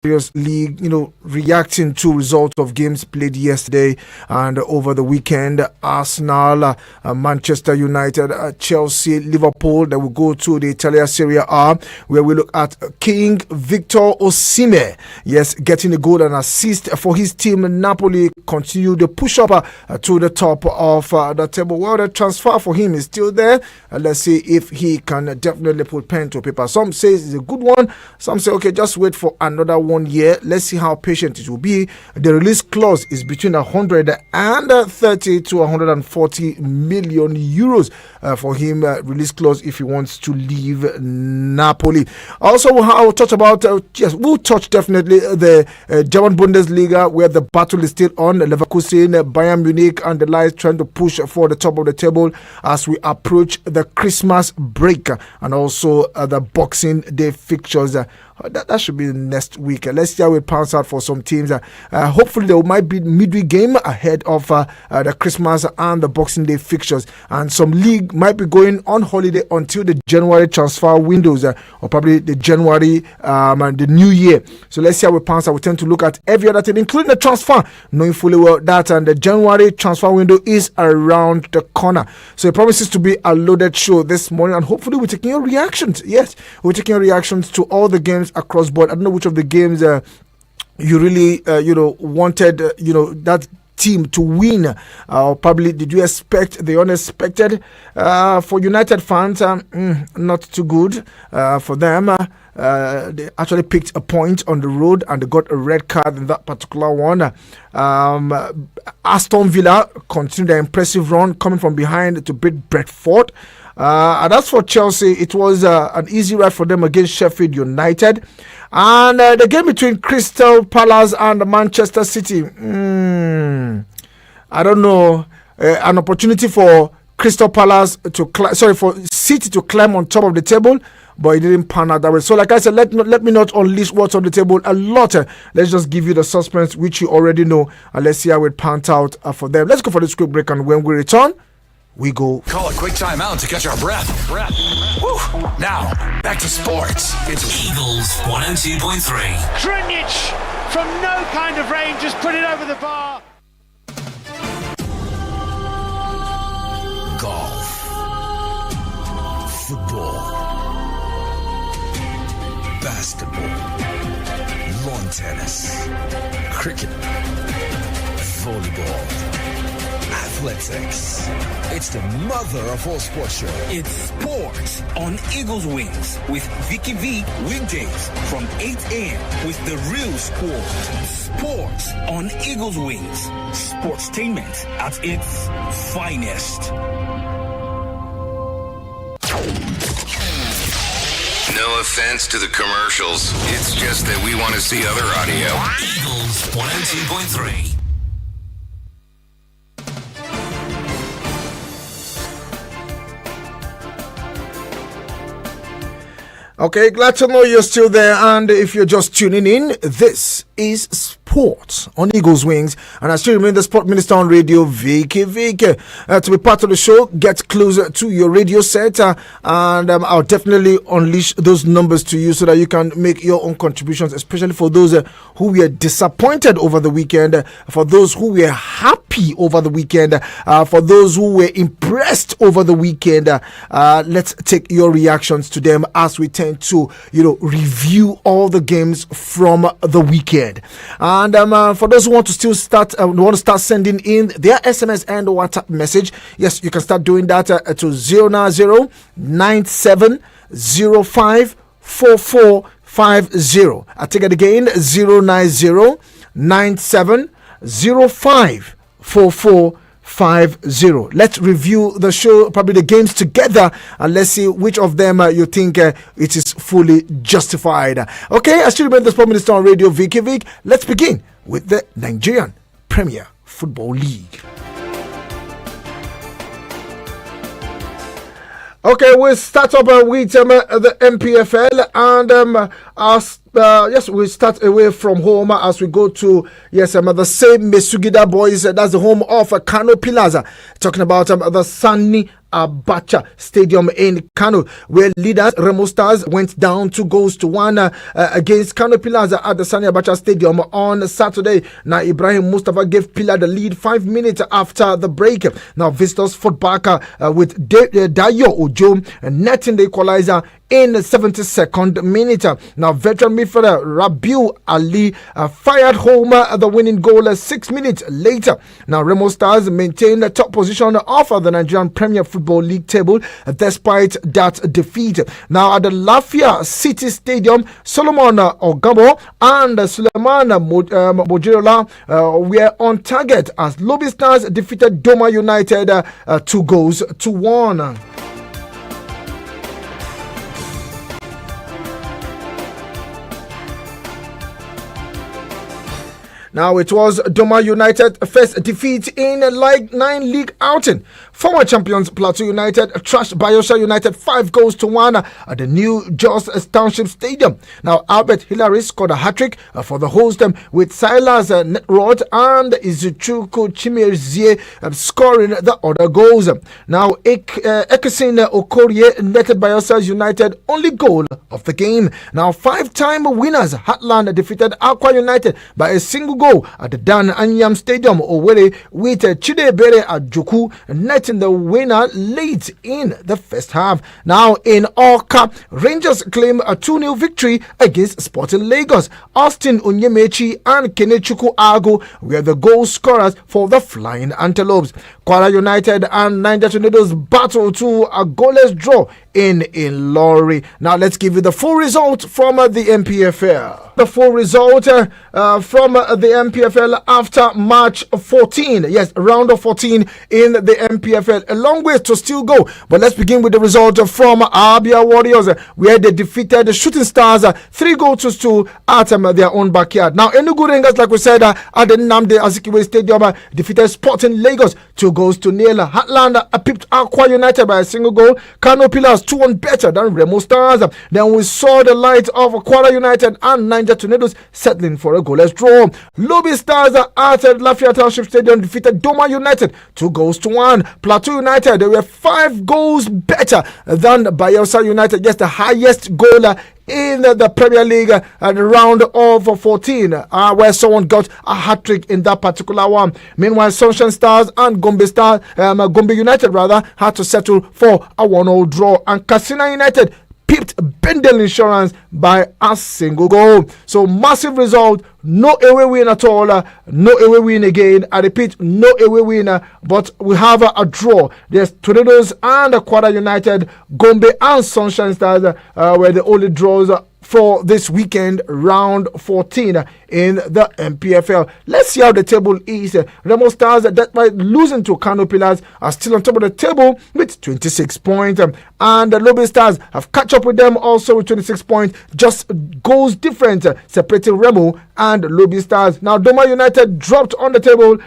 various league, reacting to results of games played yesterday and over the weekend. Arsenal, Manchester United, Chelsea, Liverpool. Then we go to the Italia Serie A, where we look at King Victor Osimhen. Yes, getting a goal and assist for his team. Napoli continue the push up to the top of the table. Well, the transfer for him is still there. Let's see if he can definitely put pen to paper. Some say it's a good one. Some say, okay, just wait for another 1 year. Let's see how patient it will be. The release clause is between 130 to 140 million euros for him. Release clause if he wants to leave Napoli. Also, we'll touch about we'll touch definitely the German Bundesliga, where the battle is still on. Leverkusen, Bayern Munich, and the Lions trying to push for the top of the table as we approach the Christmas break and also the Boxing Day fixtures. That should be next week. Let's see how it pans out for some teams. Hopefully, there might be midweek game ahead of the Christmas and the Boxing Day fixtures. And some league might be going on holiday until the January transfer windows or probably the January and the new year. So let's see how it pans out. We tend to look at every other team, including the transfer, knowing fully well that and the January transfer window is around the corner. So it promises to be a loaded show this morning, and hopefully we're taking your reactions. Yes, we're taking your reactions to all the games across board. I don't know which of the games you really wanted that team to win. Probably did you expect the unexpected? For United fans, not too good for them. They actually picked a point on the road and they got a red card in that particular one. Aston Villa continued their impressive run, coming from behind to beat Brentford. And as for Chelsea, it was an easy ride for them against Sheffield United. And the game between Crystal Palace and Manchester City, I don't know, an opportunity for Crystal Palace for City to climb on top of the table, but it didn't pan out that way. So like I said, let me not unleash what's on the table a lot. Let's just give you the suspense, which you already know, and let's see how it pans out for them. Let's go for the quick break, and when we return, we go. Call a quick timeout to catch our breath. Woo. Now, back to sports. It's Eagles 102.3. Greenwich from no kind of range just put it over the bar. Golf. Football. Basketball. Lawn tennis. Cricket. Volleyball. Athletics. It's the mother of all sports show. It's sports on Eagles Wings with Vicky weekdays from 8 a.m. with the real sport. Sports on Eagles Wings. Sportstainment at its finest. no offense to the commercials. It's just that we want to see other audio. Eagles 102.3. Okay, glad to know you're still there. And if you're just tuning in, this is Sports on Eagles Wings. And I still remain the Sport Minister on Radio, Vicky. To be part of the show, get closer to your radio set. And I'll definitely unleash those numbers to you so that you can make your own contributions, especially for those who were disappointed over the weekend, for those who were happy over the weekend, for those who were impressed over the weekend. Let's take your reactions to them as we tend to review all the games from the weekend. And for those who want to still start sending in their SMS and WhatsApp message, yes, you can start doing that to 090-9705-4450. I take it again, 090-9705-4450. Let's review the show, probably the games together, and let's see which of them you think it is fully justified. Okay, I still remember the Sport Minister on Radio, Vicky. Let's begin with the Nigerian Premier Football League. Okay, we'll start up with the MPFL, and yes, we start away from home as we go to the same Mesugida boys. That's the home of Kano Pillars. Talking about the Sani Abacha Stadium in Kano, where leaders Remo Stars went down 2-1 against Kano Pillars at the Sani Abacha Stadium on Saturday. Now, Ibrahim Mustafa gave Pillar the lead 5 minutes after the break. Now, visitors fought back with Dayo Ojo netting the equalizer in the 72nd minute. Now, veteran midfielder Rabiu Ali fired home the winning goal 6 minutes later. Now, Remo Stars maintained the top position of the Nigerian Premier Football League table despite that defeat. Now, at the Lafia City Stadium, Solomon Ogabo and Suleiman Mojirola were on target as Lobby Stars defeated Doma United 2-1. Now, it was Doma United first defeat in League 9 league outing. Former champions Plateau United trashed Bayelsa United 5-1 at the new Jos Township Stadium. Now, Albert Hillary scored a hat-trick for the host with Silas Netrod and Izuchuku Chimezie scoring the other goals. Now, Ekesin Okorie netted Bayelsa United only goal of the game. Now, 5-time winners Heartland defeated Aqua United by a single goal at the Dan Anyam Stadium Owerri with Chidebere Ajoku netting the winner late in the first half. Now, in Oka, Rangers claim a 2-0 victory against Sporting Lagos. Austin Onyemechi and Kenechukwu Ago were the goal scorers for the Flying Antelopes. Kwara United and Niger Tornadoes battle to a goalless draw in Ilori. Now, let's give you the full result from the MPFL. The full result from the MPFL after March 14. Yes, round of 14 in the MPFL. A long way to still go. But let's begin with the result from Abia Warriors, where they defeated the Shooting Stars 3-2 at their own backyard. Now, Enugu Rangers, like we said, at the Nnamdi Azikiwe Stadium, defeated Sporting Lagos 2-0. Heartland pipped Aqua United by a single goal. Kano Pillars 2-1 better than Remo Stars. Then we saw the light of Kwara United and Niger Tornadoes settling for a goalless draw. Lobby Stars at Lafayette Township Stadium defeated Doma United 2-1. Plateau United, they were 5 goals better than Bayelsa United, just the highest goal in the Premier League at the round of 14, where someone got a hat-trick in that particular one. Meanwhile, Sunshine Stars and Gombe United had to settle for a 1-0 draw, and Katsina United pipped Bendel Insurance by a single goal. So, massive result. No away win at all. No away win again. I repeat, no away win. But we have a draw. There's Tornadoes and Kwara United. Gombe and Sunshine Stars were the only draws for this weekend, round 14 in the MPFL. Let's see how the table is. Remo Stars, that by losing to Kano Pillars, are still on top of the table with 26 points. And the Lobby Stars have catch up with them also with 26 points. Just goals different separating Remo and Lobby Stars. Now, Doma United dropped on the table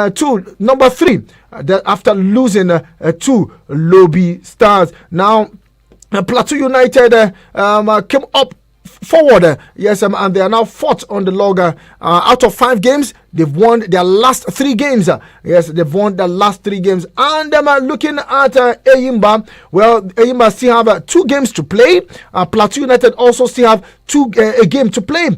to number 3 after losing to Lobby Stars. Now, Plateau United came up forward, yes, and they are now 4th on the log. Out of 5 games, they've won their last 3 games. Yes, they've won their last 3 games. And looking at Eyimba, well, Eyimba still have 2 games to play. Plateau United also still have a game to play.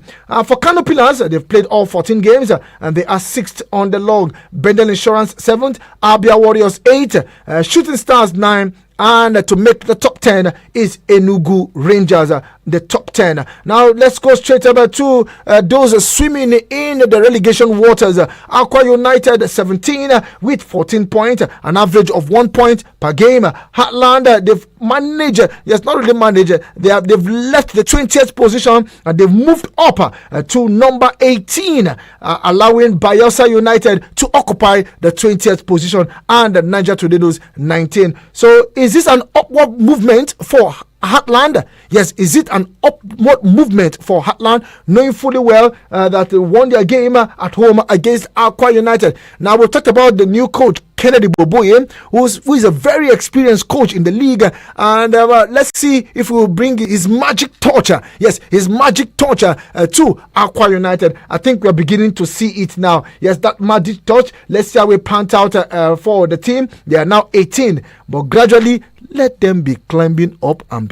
For Kano Pillars, they've played all 14 games, and they are 6th on the log. Bendel Insurance 7th, Abia Warriors 8, Shooting Stars 9. And to make the top 10 is Enugu Rangers, the top 10. Now let's go straight over to those swimming in the relegation waters. Aqua United 17 with 14 points, an average of 1 point per game. Heartland, they've managed, yes, not really managed, they've left the 20th position and they've moved up to number 18, allowing Bayelsa United to occupy the 20th position and Niger Tornadoes 19. So is this an upward movement for Heartland? Yes, is it an upward movement for Heartland, knowing fully well that they won their game at home against Aqua United? Now, we talked about the new coach, Kennedy Boboye, who is a very experienced coach in the league. And let's see if we will bring his magic torch. Yes, his magic torch to Aqua United. I think we're beginning to see it now. Yes, that magic torch. Let's see how we pant out for the team. They are now 18, but gradually let them be climbing up, and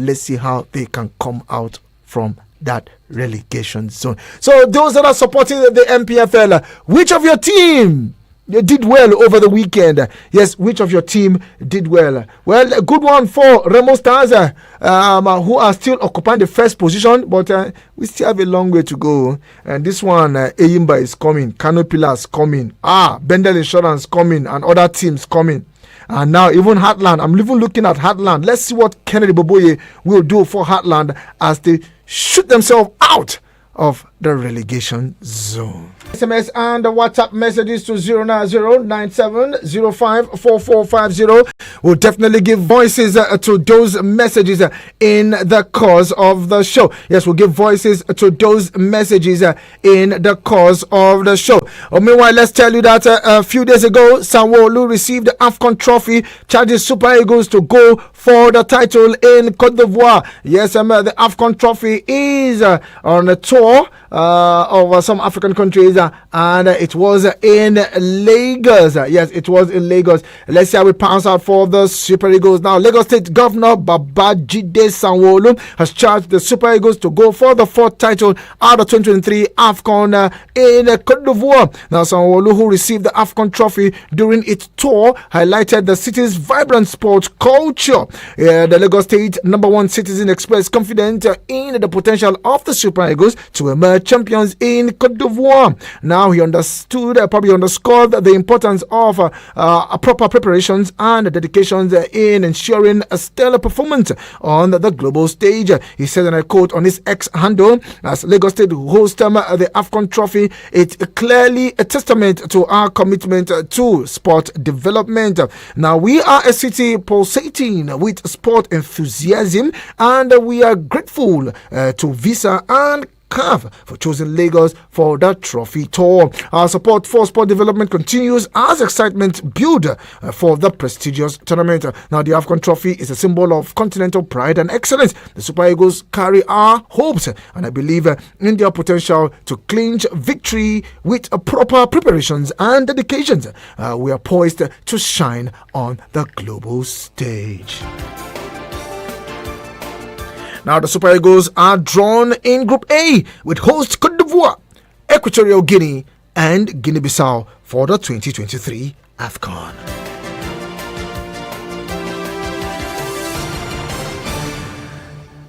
let's see how they can come out from that relegation zone. So those that are supporting the MPFL, which of your team did well over the weekend? Yes, which of your team did well? Well, a good one for Remo Stars, who are still occupying the first position, but we still have a long way to go. And this one, Eyimba is coming, Kano Pillars coming, Bendel Insurance coming, and other teams coming. And now even Heartland, I'm even looking at Heartland. Let's see what Kennedy Boboye will do for Heartland as they shoot themselves out of the relegation zone. SMS and WhatsApp messages to 09097054450. We'll definitely give voices to those messages in the course of the show. Yes, we'll give voices to those messages in the course of the show. Meanwhile, let's tell you that a few days ago, Sanwo-Olu received the AFCON trophy, charging Super Eagles to go for the title in Côte d'Ivoire. Yes, the AFCON trophy is on a tour of some African countries, and it was in Lagos. Yes, it was in Lagos. Let's see how we pass out for the Super Eagles. Now, Lagos State Governor Babajide Sanwo-Olu has charged the Super Eagles to go for the fourth title out of 2023 AFCON in Côte d'Ivoire. Now, Sanwo-Olu, who received the AFCON trophy during its tour, highlighted the city's vibrant sports culture. The Lagos State #1 citizen expressed confidence in the potential of the Super Eagles to emerge champions in Côte d'Ivoire. Now he probably underscored the importance of proper preparations and dedications in ensuring a stellar performance on the global stage. He said, and I quote on his X handle, as Lagos State hosts the AFCON trophy, it's clearly a testament to our commitment to sport development. Now, we are a city pulsating with sport enthusiasm, and we are grateful to Visa and CAF for choosing Lagos for the trophy tour. Our support for sport development continues as excitement builds for the prestigious tournament. Now, the AFCON trophy is a symbol of continental pride and excellence. The Super Eagles carry our hopes, and I believe in their potential to clinch victory with proper preparations and dedications. We are poised to shine on the global stage. Now, the Super Eagles are drawn in Group A with host Côte d'Ivoire, Equatorial Guinea, and Guinea-Bissau for the 2023 AFCON.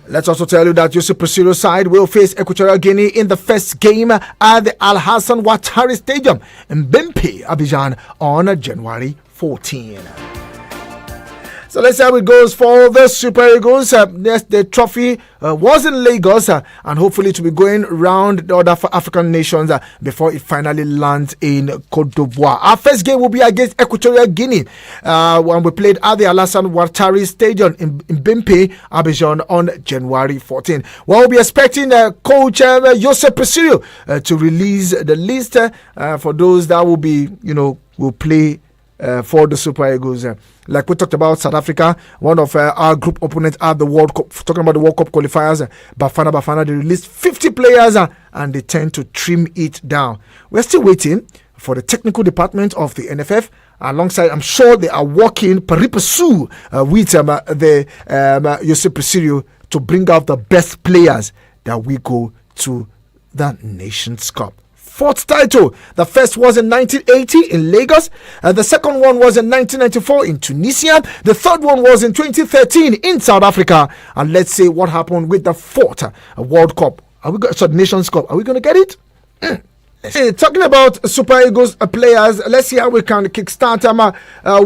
Let's also tell you that Yusuf Presido's side will face Equatorial Guinea in the first game at the Al Hassan Ouattara Stadium in Bimpe, Abidjan on January 14. So let's see how it goes for the Super Eagles. Yes, the trophy was in Lagos, and hopefully to be going around the other African nations before it finally lands in Côte d'Ivoire. Our first game will be against Equatorial Guinea when we played at the Alassane Ouattara Stadium in Bimpe, Abidjan on January 14. Well, we'll be expecting Coach Joseph Presido to release the list for those that will be, will play for the Super Eagles. Like we talked about South Africa, one of our group opponents at the World Cup, talking about the World Cup qualifiers, Bafana, they released 50 players and they tend to trim it down. We're still waiting for the technical department of the NFF. Alongside, I'm sure they are working pari passu with the Jose Presidio to bring out the best players that we go to the Nations Cup. Fourth title. The first was in 1980 in Lagos. The second one was in 1994 in Tunisia. The third one was in 2013 in South Africa. And let's see what happened with the fourth World Cup. Nations Cup. Are we going to get it? Hey, talking about Super Eagles players, let's see how we can kickstart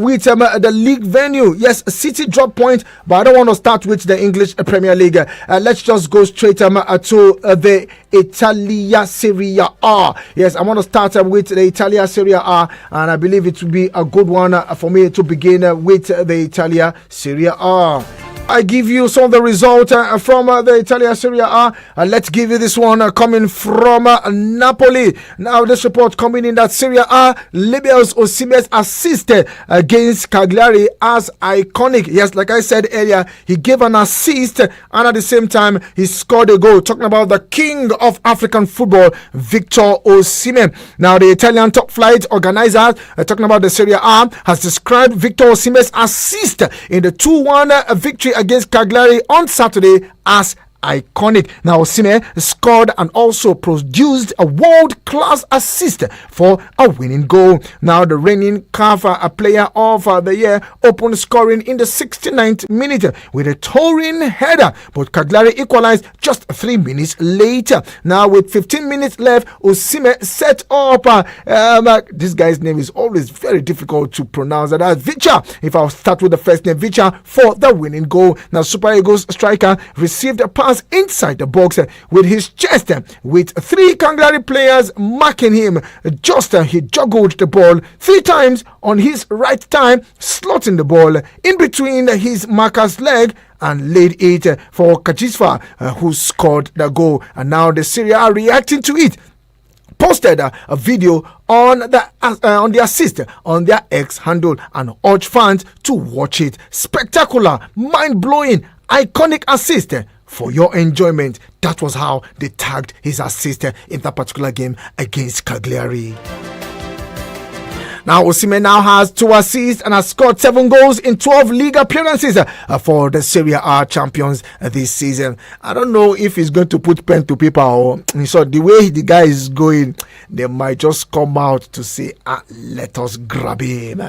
with the league venue. Yes, City drop point, but I don't want to start with the English Premier League. Let's just go straight to the Italia Serie A. Yes, I want to start with the Italia Serie A, and I believe it will be a good one for me to begin with the Italia Serie A. I give you some of the results from the Italian Serie A. Let's give you this one coming from Napoli. Now, this report coming in that Serie A, Libya's Osimhen's assist against Cagliari as iconic. Yes, like I said earlier, he gave an assist and at the same time he scored a goal. Talking about the king of African football, Victor Osimhen. Now, the Italian top flight organizer, talking about the Serie A, has described Victor Osimhen's assist in the 2-1 victory against Cagliari on Saturday as iconic. Now, Osimhen scored and also produced a world-class assist for a winning goal. Now, the reigning CAF player of the year opened scoring in the 69th minute with a towering header, but Cagliari equalized just 3 minutes later. Now, with 15 minutes left, Osimhen set up this guy's name is always very difficult to pronounce. That's Vicha. If I'll start with the first name, Vicha, for the winning goal. Now, Super Eagles striker received a pass inside the box with his chest, with 3 Cagliari players marking him. He juggled the ball 3 times on his right thigh, slotting the ball in between his marker's leg and laid it for Kajisva, who scored the goal. And now the Serie A reacting to it posted a video on the assist on their X handle and urged fans to watch it. Spectacular, mind-blowing, iconic assist for your enjoyment. That was how they tagged his assist in that particular game against Cagliari. Now, Osimhen now has 2 assists and has scored 7 goals in 12 league appearances for the Serie A champions this season. I don't know if he's going to put pen to paper or so. The way the guy is going, they might just come out to say, let us grab him.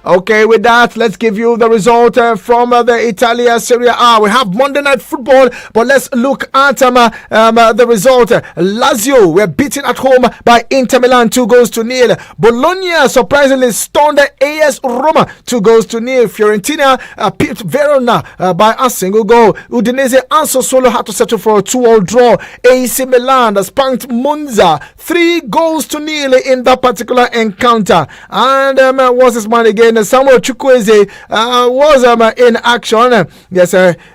Okay, with that, let's give you the result from the Italia Serie A. We have Monday Night Football, but let's look at the result. Lazio were beaten at home by Inter Milan 2-0. Bologna surprisingly stunned AS Roma 2-0. Fiorentina pipped Verona by a single goal. Udinese and Sassuolo had to settle for a 2-2 draw. AC Milan spanked Monza 3-0 in that particular encounter. And what's his man again? Samuel Chukwueze was in action. Yes,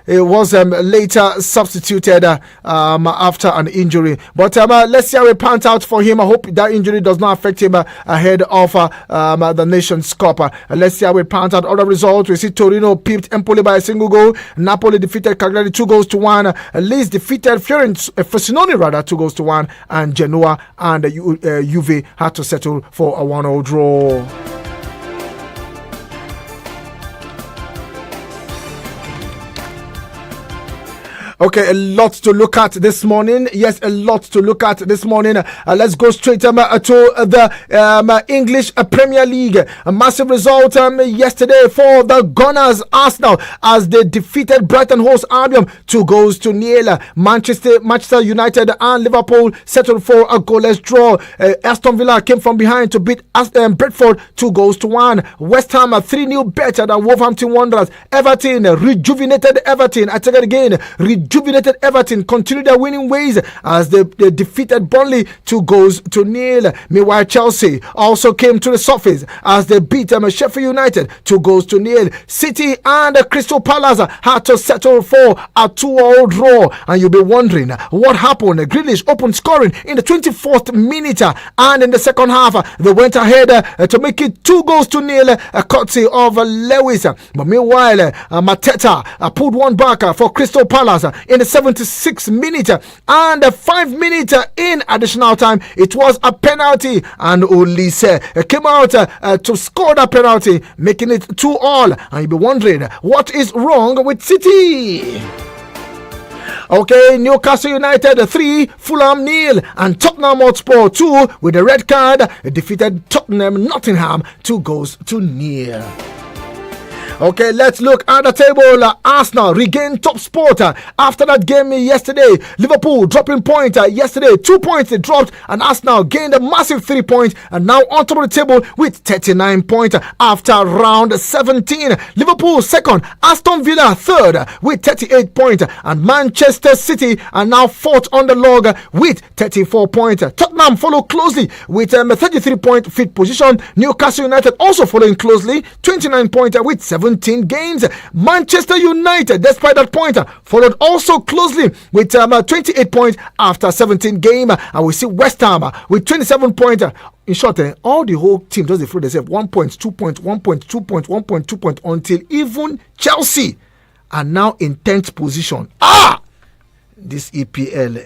he was later substituted after an injury. But let's see how it pans out for him. I hope that injury does not affect him ahead of the Nations Cup. Let's see how it pans out. Other results, we see Torino pipped Empoli by a single goal. Napoli defeated Cagliari 2-1. Leeds defeated Frosinone 2-1. And Genoa and Juve had to settle for a 1-0 draw. Okay, a lot to look at this morning. Yes, a lot to look at this morning. Let's go straight to the English Premier League. A massive result yesterday for the Gunners, Arsenal, as they defeated Brighton Hove Albion 2-0. Manchester United and Liverpool settled for a goalless draw. Aston Villa came from behind to beat Brentford 2-1. West Ham 3-0 better than Wolverhampton Wanderers. Everton, rejuvenated Everton. I take it again, rejuvenated Everton continued their winning ways as they defeated Burnley 2-0. Meanwhile, Chelsea also came to the surface as they beat Sheffield United 2-0. City and Crystal Palace had to settle for a 2-2 draw. And you'll be wondering what happened. Grealish opened scoring in the 24th minute, and in the second half they went ahead to make it 2-0, courtesy of Lewis. But meanwhile, Mateta pulled one back for Crystal Palace in the 76th minute, and 5 minutes in additional time it was a penalty, and Olise came out to score that penalty, making it 2-2. And you'll be wondering what is wrong with City. Okay, Newcastle United 3, Fulham 0, and Tottenham Hotspur 2 with a red card defeated Nottingham 2-0. Okay, let's look at the table. Arsenal regained top spot after that game yesterday. Liverpool dropping point yesterday. 2 points they dropped, and Arsenal gained a massive 3 points and now on top of the table with 39 points after round 17. Liverpool second, Aston Villa third with 38 points, and Manchester City are now fourth on the log with 34 points. Tottenham follow closely with 33 point fifth position. Newcastle United also following closely, 29 points with 7 17 games. Manchester United, despite that point, followed also closely with 28 points after 17 games. And we see West Ham with 27 points. In short, all the whole team does the through themselves 1 point, 2 points, 1 point, 2 points, 1.2 points until even Chelsea are now in 10th position. This EPL,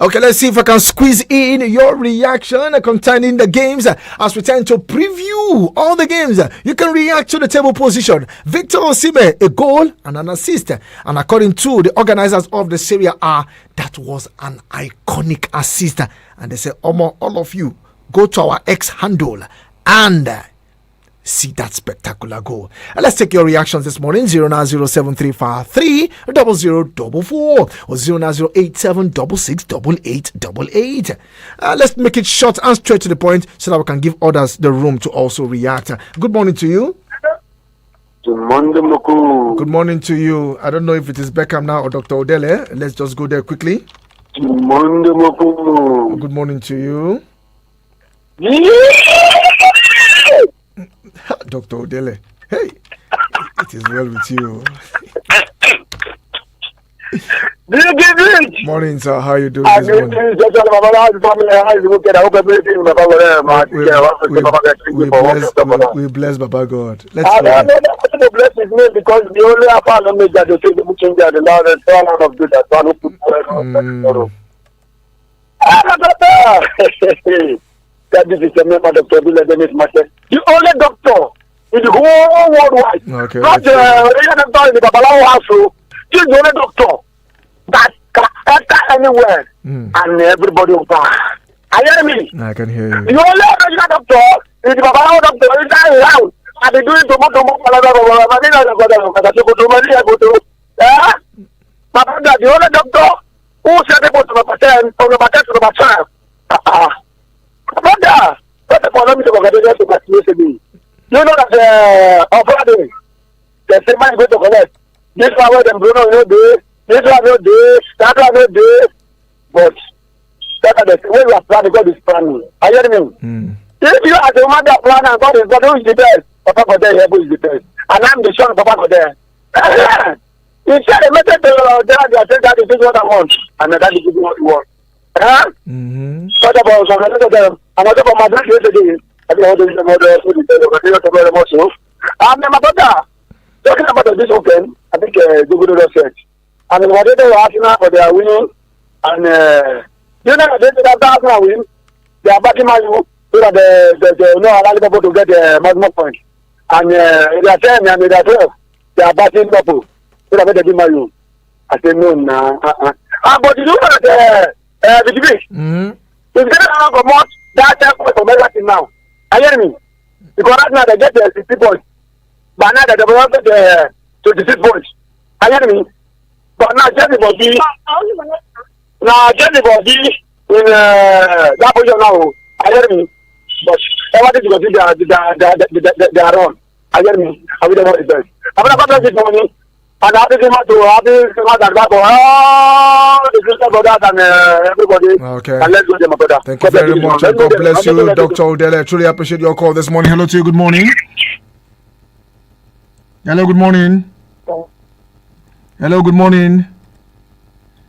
Okay, let's see if I can squeeze in your reaction concerning the games as we tend to preview all the games. You can react to the table position. Victor Osimhen, a goal and an assist. And according to the organizers of the Serie A, that was an iconic assist. And they say, all of you, go to our X handle and see that spectacular goal. Let's take your reactions this morning. 0907353 0044 or 09087668888. Let's make it short and straight to the point so that we can give others the room to also react. Good morning to you. Good morning, Moku. Good morning to you. I don't know if it is Beckham now or Dr. Odele. Let's just go there quickly. Good morning, Moku. Good morning to you. Dr. Odele. Hey, it is well with you. Morning, sir. How are you doing this morning? We bless Baba God. Let's I don't know bless his name because the only apart me that they say the change the law and so on of good that one put that this is a member of the the only doctor in the whole worldwide. Okay. Not the doctor in the Babalawo house. He's the only doctor that can enter anywhere and everybody will pass. Are you hearing me? I can hear you. The only original doctor is the Babalawo doctor. He's not around. And they do it to my brother, the only doctor who said it was number 10 from number 10 to number 12. Brother, what the problem is about to vaccinate me? You know that on Friday, the same man is going to collect. This one where them Bruno no day, this one no day, that one no day. But that's the way you are planning, God is planning. Are you hearing me? If you are the one that plan and God is God who is the best, Papa God there, who is the best. And I'm the son of Papa God there. He said the message to they said that this is what I want. And that is what you want. What about another for my dad yesterday? I think I was my brother talking about this open. I think Google said, and what they were asking for their winning, and you know they did that win. They are backing my so that they allow people to get the maximum point, and they are 10 and they are 12. They are backing people so that they give my you. I said no, but you know that. Vicky, it's going to promote that type of everything now. Are you hearing me? Because right now they get 60 points. But now they develop 26 points. Are you hearing me? But now just the body in that position now. Are you hearing me? But everything is going to they are wrong. Are you hearing me? I will never the best. I'm going to put this money. And happy Christmas to all the Christian brothers and everybody. Okay. And let's go to my brother. Thank you very much. God bless you, Dr. Odele. I truly appreciate your call this morning. Hello to you. Good morning. Hello, good morning. Hello, good morning.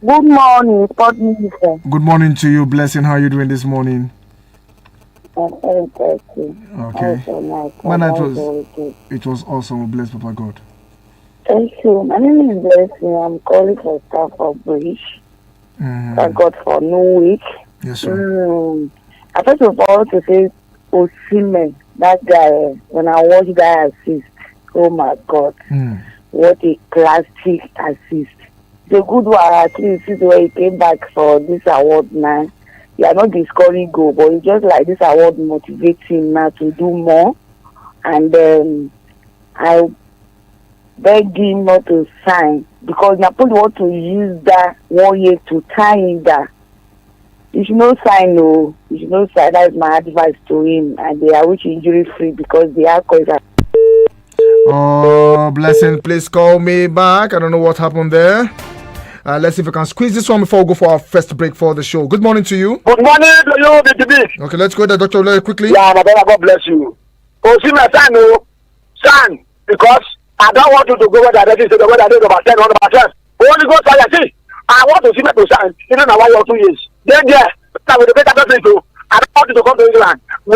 Good morning, Sport Minister. Good morning to you. Blessing. How are you doing this morning? Okay. Okay. Man, it was awesome. Bless Papa God. Thank you. My name is Blessing. I'm calling for staff of Bridge. Thank God for new week. Yes, sir. I first of all to say Osimhen, that guy, when I watch that assist, oh my God, what a classic assist. The good one, at least, is where he came back for this award now. He are not the scoring goal, but it's just like this award motivates him now to do more. And I beg him not to sign because Napoli want to use that 1 year to tie him that. You should not sign, no. You should not sign. That is my advice to him. And they are which injury free because the alcohol is. Oh, Blessing, please call me back. I don't know what happened there. Let's see if we can squeeze this one before we go for our first break for the show. Good morning to you. Good morning to you, Vicky. Okay, let's go there, Dr. Olere, quickly. Yeah, my brother, God bless you. Oh, see my son, no. Son, because I don't want you to go where the direction is, whether I do number 10 or number 12. Only go try and see. I want to see my son, you know, now 1 or 2 years. Then, yeah, with the better place, I don't want you to come to England.